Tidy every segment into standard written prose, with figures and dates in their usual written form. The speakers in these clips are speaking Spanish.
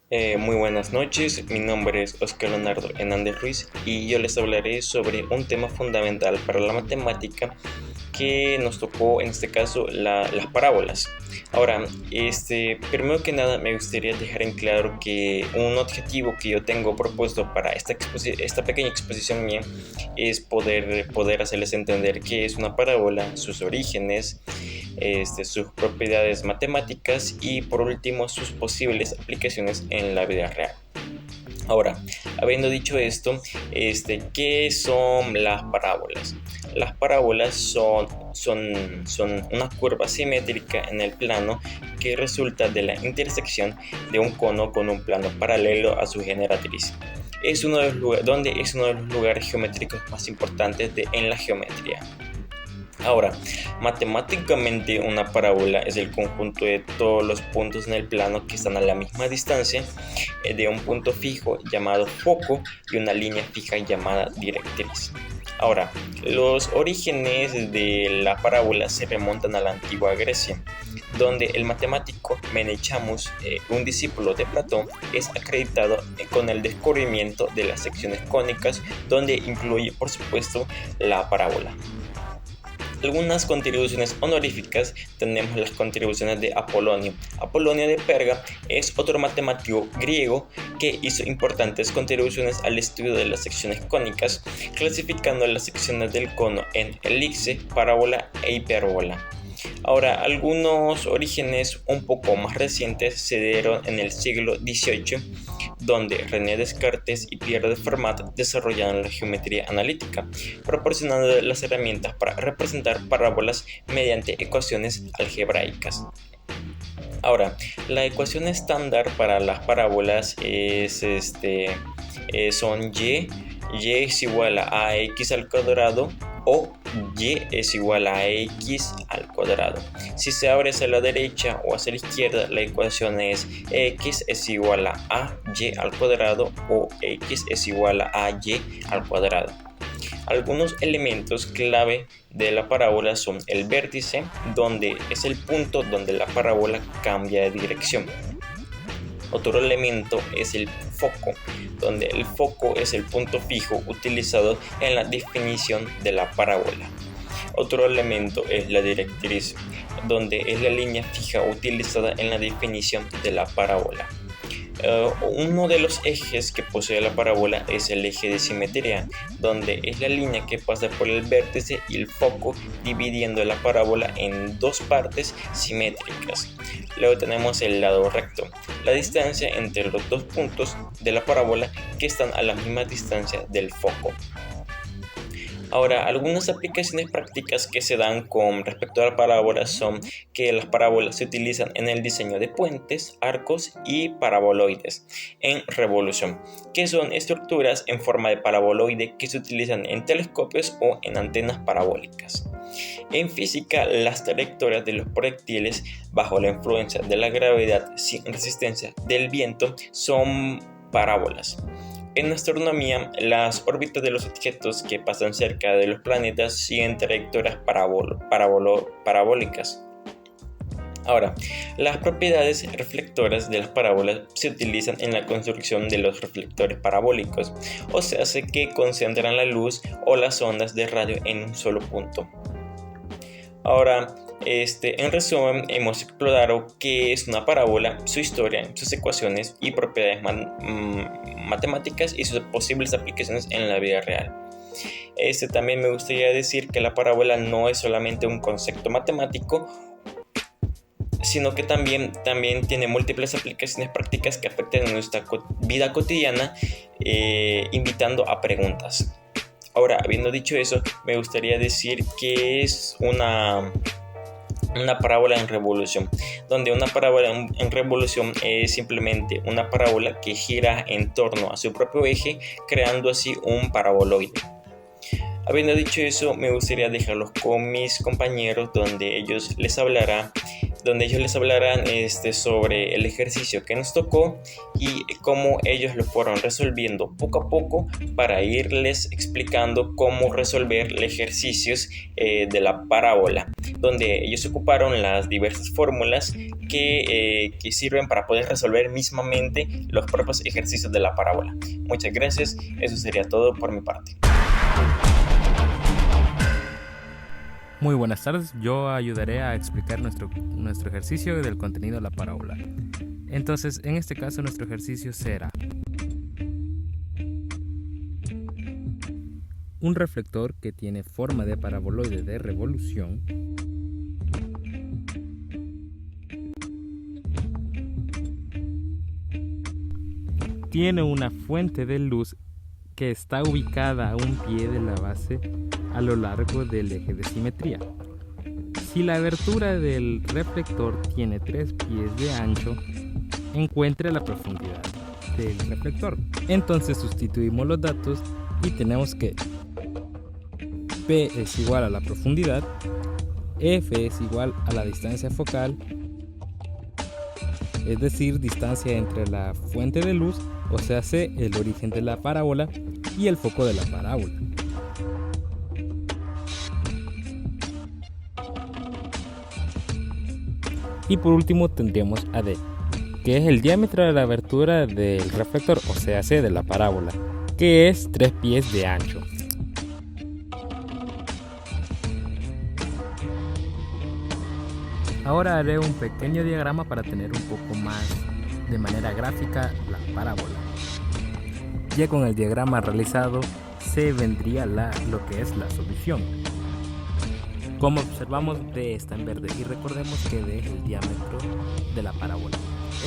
Muy buenas noches, mi nombre es Oscar Leonardo Hernández Ruiz y yo les hablaré sobre un tema fundamental para la matemática que nos tocó en este caso las parábolas. Ahora, primero que nada me gustaría dejar en claro que un objetivo que yo tengo propuesto para esta pequeña exposición mía es poder hacerles entender qué es una parábola, sus orígenes, sus propiedades matemáticas y por último sus posibles aplicaciones en la vida real. Ahora, habiendo dicho esto, ¿qué son las parábolas? Las parábolas son una curva simétrica en el plano que resulta de la intersección de un cono con un plano paralelo a su generatriz. Es uno de los lugares geométricos más importantes en la geometría. Ahora, matemáticamente una parábola es el conjunto de todos los puntos en el plano que están a la misma distancia de un punto fijo llamado foco y una línea fija llamada directriz. Ahora, los orígenes de la parábola se remontan a la antigua Grecia, donde el matemático Menechamus, un discípulo de Platón, es acreditado con el descubrimiento de las secciones cónicas, donde incluye, por supuesto, la parábola. Algunas contribuciones honoríficas tenemos las contribuciones de Apolonio. Apolonio de Perga es otro matemático griego que hizo importantes contribuciones al estudio de las secciones cónicas, clasificando las secciones del cono en elipse, parábola e hipérbola. Ahora, algunos orígenes un poco más recientes se dieron en el siglo XVIII, donde René Descartes y Pierre de Fermat desarrollaron la geometría analítica, proporcionando las herramientas para representar parábolas mediante ecuaciones algebraicas. Ahora, la ecuación estándar para las parábolas son y es igual a ax al cuadrado o y es igual a x al cuadrado. Si se abre hacia la derecha o hacia la izquierda, la ecuación es x es igual a y al cuadrado o x es igual a y al cuadrado. Algunos elementos clave de la parábola son el vértice, donde es el punto donde la parábola cambia de dirección. Otro elemento es el foco, donde el foco es el punto fijo utilizado en la definición de la parábola. Otro elemento es la directriz, donde es la línea fija utilizada en la definición de la parábola. Uno de los ejes que posee la parábola es el eje de simetría, donde es la línea que pasa por el vértice y el foco, dividiendo la parábola en dos partes simétricas. Luego tenemos el lado recto, la distancia entre los dos puntos de la parábola que están a la misma distancia del foco. Ahora, algunas aplicaciones prácticas que se dan con respecto a la parábola son que las parábolas se utilizan en el diseño de puentes, arcos y paraboloides en revolución, que son estructuras en forma de paraboloide que se utilizan en telescopios o en antenas parabólicas. En física, las trayectorias de los proyectiles bajo la influencia de la gravedad sin resistencia del viento son parábolas. En astronomía, las órbitas de los objetos que pasan cerca de los planetas siguen trayectorias parabólicas. Ahora, las propiedades reflectoras de las parábolas se utilizan en la construcción de los reflectores parabólicos, o sea, que concentran la luz o las ondas de radio en un solo punto. Ahora, en resumen, hemos explorado qué es una parábola, su historia, sus ecuaciones y propiedades matemáticas y sus posibles aplicaciones en la vida real. También me gustaría decir que la parábola no es solamente un concepto matemático, sino que también tiene múltiples aplicaciones prácticas que afectan a nuestra vida cotidiana, invitando a preguntas. Ahora, habiendo dicho eso, me gustaría decir que es una parábola en revolución, donde una parábola en revolución es simplemente una parábola que gira en torno a su propio eje, creando así un paraboloide. Habiendo dicho eso, me gustaría dejarlos con mis compañeros, donde ellos les hablarán donde ellos les hablarán sobre el ejercicio que nos tocó y cómo ellos lo fueron resolviendo poco a poco para irles explicando cómo resolver los ejercicios de la parábola, donde ellos ocuparon las diversas fórmulas que sirven para poder resolver mismamente los propios ejercicios de la parábola. Muchas gracias, eso sería todo por mi parte. Muy buenas tardes, yo ayudaré a explicar nuestro ejercicio del contenido de la parábola. Entonces, en este caso nuestro ejercicio será un reflector que tiene forma de paraboloide de revolución tiene una fuente de luz que está ubicada a un pie de la base a lo largo del eje de simetría. Si la abertura del reflector tiene 3 pies de ancho, encuentre la profundidad del reflector. Entonces sustituimos los datos y tenemos que P es igual a la profundidad, F es igual a la distancia focal, es decir, distancia entre la fuente de luz, o sea, C, el origen de la parábola, y el foco de la parábola. Y por último tendríamos a D, que es el diámetro de la abertura del reflector, o sea, C de la parábola, que es 3 pies de ancho. Ahora haré un pequeño diagrama para tener un poco más de manera gráfica la parábola. Ya con el diagrama realizado se vendría lo que es la solución. Como observamos, D está en verde y recordemos que D es el diámetro de la parábola.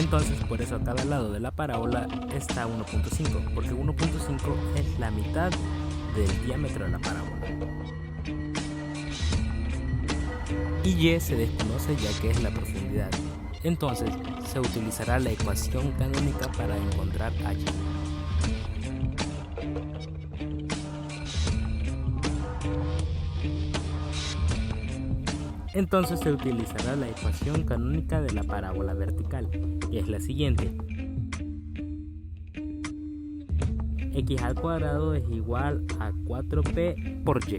Entonces por eso a cada lado de la parábola está 1.5, porque 1.5 es la mitad del diámetro de la parábola. Y Y se desconoce ya que es la profundidad. Entonces se utilizará la ecuación canónica para encontrar Y. Entonces se utilizará la ecuación canónica de la parábola vertical, que es la siguiente. X al cuadrado es igual a 4p por y.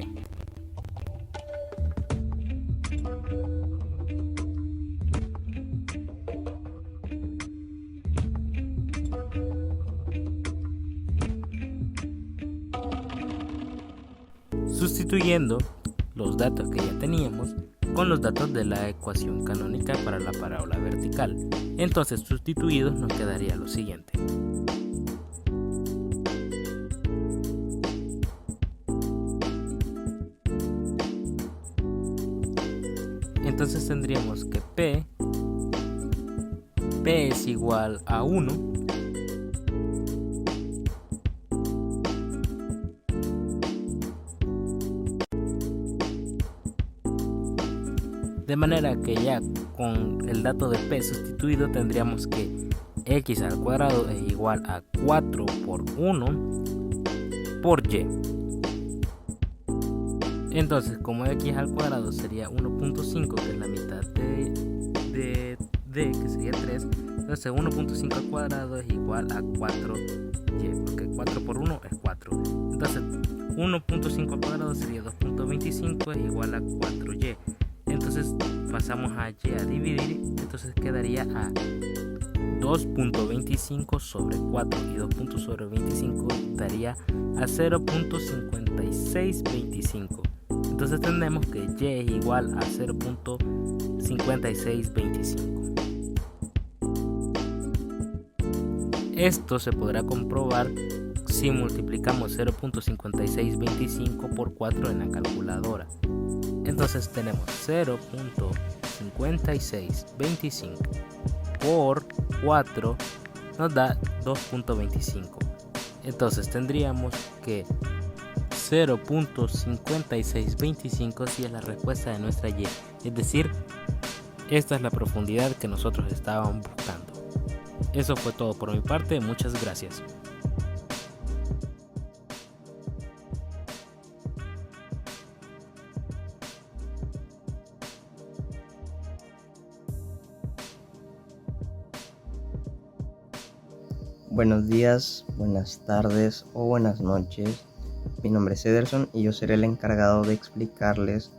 Sustituyendo los datos que ya teníamos con los datos de la ecuación canónica para la parábola vertical. Entonces, sustituidos nos quedaría lo siguiente. Entonces tendríamos que P es igual a 1 de manera que ya con el dato de P sustituido tendríamos que X al cuadrado es igual a 4 por 1 por Y. Entonces, como X al cuadrado sería 1.5, que es la mitad de D, que sería 3, entonces 1.5 al cuadrado es igual a 4Y, porque 4 por 1 es 4. Entonces 1.5 al cuadrado sería 2.25 es igual a 4Y. Entonces pasamos a Y a dividir, entonces quedaría a 2.25 sobre 4 y 2 sobre 25 daría a 0.5625. Entonces tenemos que Y es igual a 0.5625. Esto se podrá comprobar si multiplicamos 0.5625 por 4 en la calculadora. Entonces tenemos 0.5625 por 4 nos da 2.25. Entonces tendríamos que 0.5625 si es la respuesta de nuestra Y. Es decir, esta es la profundidad que nosotros estábamos buscando. Eso fue todo por mi parte. Muchas gracias. Buenos días, buenas tardes o buenas noches. Mi nombre es Ederson y yo seré el encargado de explicarles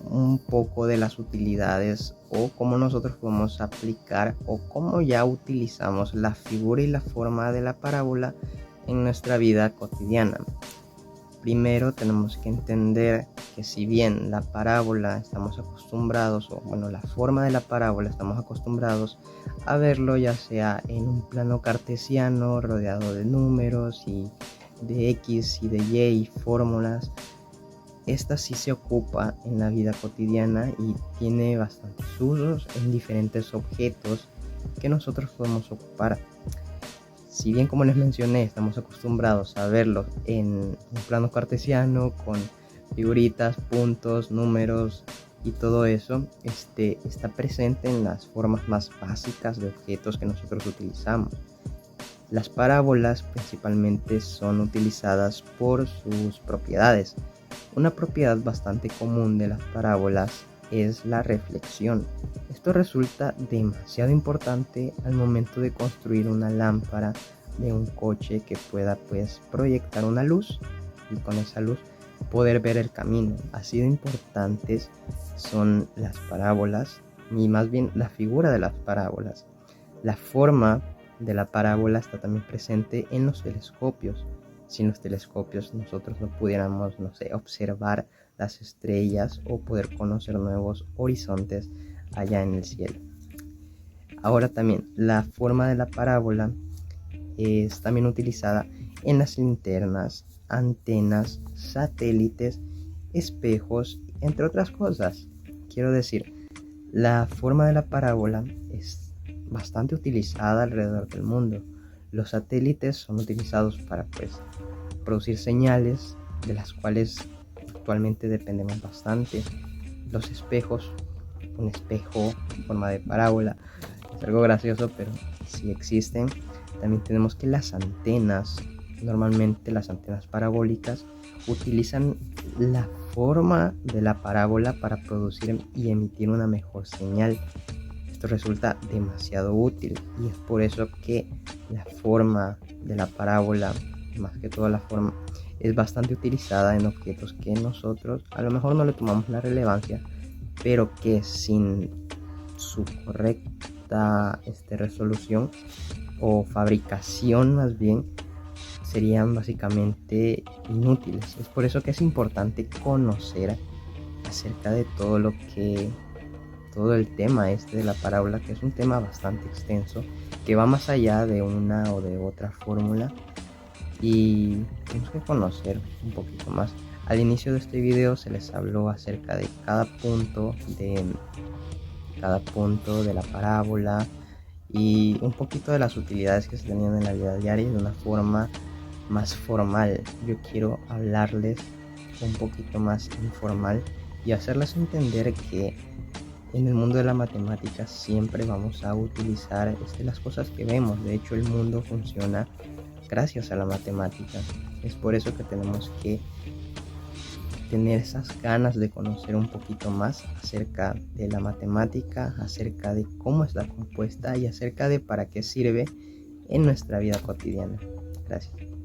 un poco de las utilidades o cómo nosotros podemos aplicar o cómo ya utilizamos la figura y la forma de la parábola en nuestra vida cotidiana. Primero tenemos que entender que si bien la parábola estamos acostumbrados, la forma de la parábola estamos acostumbrados a verlo ya sea en un plano cartesiano rodeado de números y de X y de Y fórmulas, esta sí se ocupa en la vida cotidiana y tiene bastantes usos en diferentes objetos que nosotros podemos ocupar. Si bien, como les mencioné, estamos acostumbrados a verlo en un plano cartesiano con figuritas, puntos, números y todo eso, está presente en las formas más básicas de objetos que nosotros utilizamos. Las parábolas principalmente son utilizadas por sus propiedades. Una propiedad bastante común de las parábolas es la reflexión. Esto resulta demasiado importante al momento de construir una lámpara de un coche que pueda proyectar una luz y con esa luz poder ver el camino. Así de importantes son las parábolas y más bien la figura de las parábolas. La forma de la parábola está también presente en los telescopios. Sin los telescopios nosotros no pudiéramos, observar las estrellas o poder conocer nuevos horizontes allá en el cielo. Ahora también la forma de la parábola es también utilizada en las linternas, antenas, satélites, espejos, entre otras cosas. Quiero decir, la forma de la parábola es bastante utilizada alrededor del mundo. Los satélites son utilizados para producir señales de las cuales actualmente dependemos bastante. Los espejos, un espejo en forma de parábola, es algo gracioso, pero sí existen. También tenemos que las antenas, normalmente las antenas parabólicas, utilizan la forma de la parábola para producir y emitir una mejor señal. Esto resulta demasiado útil y es por eso que la forma de la parábola, más que todo la forma, es bastante utilizada en objetos que nosotros a lo mejor no le tomamos la relevancia, pero que sin su correcta resolución o fabricación más bien serían básicamente inútiles. Es por eso que es importante conocer acerca de todo el tema de la parábola, que es un tema bastante extenso que va más allá de una o de otra fórmula y tenemos que conocer un poquito más. Al inicio de este video se les habló acerca de cada punto de la parábola y un poquito de las utilidades que se tenían en la vida diaria de una forma más formal. Yo quiero hablarles un poquito más informal y hacerles entender que en el mundo de la matemática siempre vamos a utilizar las cosas que vemos. De hecho, el mundo funciona gracias a la matemática. Es por eso que tenemos que tener esas ganas de conocer un poquito más acerca de la matemática, acerca de cómo está compuesta y acerca de para qué sirve en nuestra vida cotidiana. Gracias.